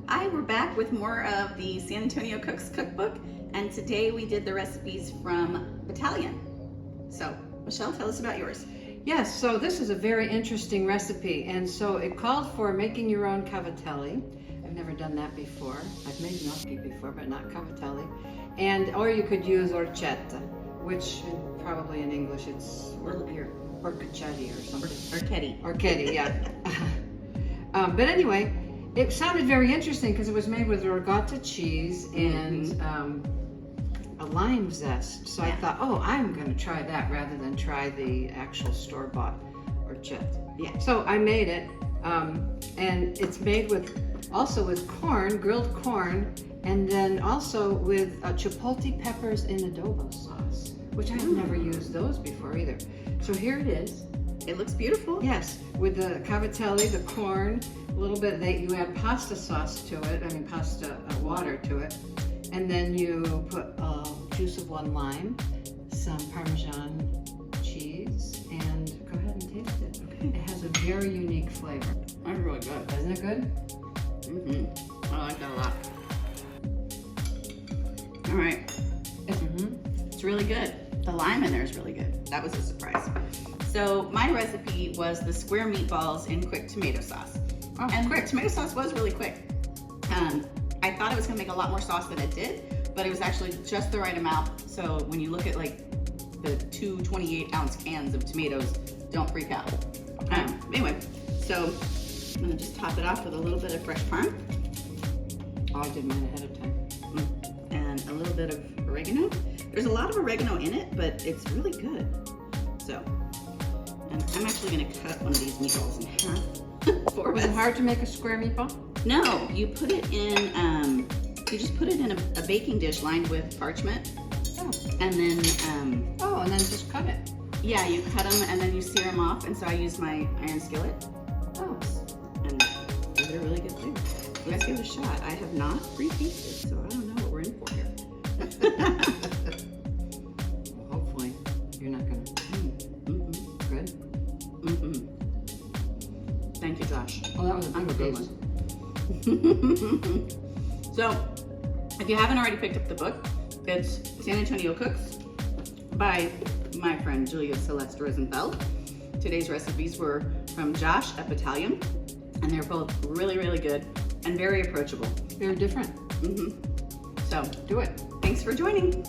Hi, we're back with more of the San Antonio Cooks Cookbook, and today we did the recipes from Battalion. So, Michelle, tell us about yours. Yes, so this is a very interesting recipe, and so it called for making your own cavatelli. I've never done that before. I've made gnocchi before, but not cavatelli. And or you could use orchetta, which probably in English it's orchetti or something. Orchetti. Orchetti, yeah. But anyway, it sounded very interesting because it was made with ricotta cheese and a lime zest. So I thought, oh, I'm going to try that rather than try the actual store-bought orchetta. Yeah. So I made it, and it's made also with corn, grilled corn, and then also with chipotle peppers in adobo sauce, which I've never used those before either. So here it is. It looks beautiful. Yes, with the cavatelli, the corn, a little bit, you add pasta sauce to it, pasta water to it, and then you put juice of 1 lime, some Parmesan cheese, and go ahead and taste it. Okay. It has a very unique flavor. That's really good. Isn't it good? I like that a lot. All right. It's really good. The lime in there is really good. That was a surprise. So my recipe was the square meatballs in quick tomato sauce. Oh, and quick tomato sauce was really quick. I thought it was gonna make a lot more sauce than it did, but it was actually just the right amount. So when you look at like the 2 28-ounce cans of tomatoes, don't freak out. Anyway, so I'm gonna just top it off with a little bit of fresh parm. Oh, I did mine ahead of time. And a little bit of oregano. There's a lot of oregano in it, but it's really good. So, and I'm actually gonna cut one of these meatballs in half for us. Was it hard to make a square meatball? No, you put it in, you just put it in a baking dish lined with parchment. Oh. And then, and then just cut it. yeah, you cut them and then you sear them off. And so I use my iron skillet. Oh. And give it a really good flavor. Let's give it a shot. I have not pre-tasted, so I don't know what we're in for here. Well, hopefully you're not gonna. Good. Thank you, Josh. Oh, that was a I'm a good taste. one. So, if you haven't already picked up the book, it's San Antonio Cooks by my friend Julia Celeste Rosenfeld. Today's recipes were from Josh at Battalion, and they're both really, really good and very approachable. They're different. So, Do it. thanks for joining.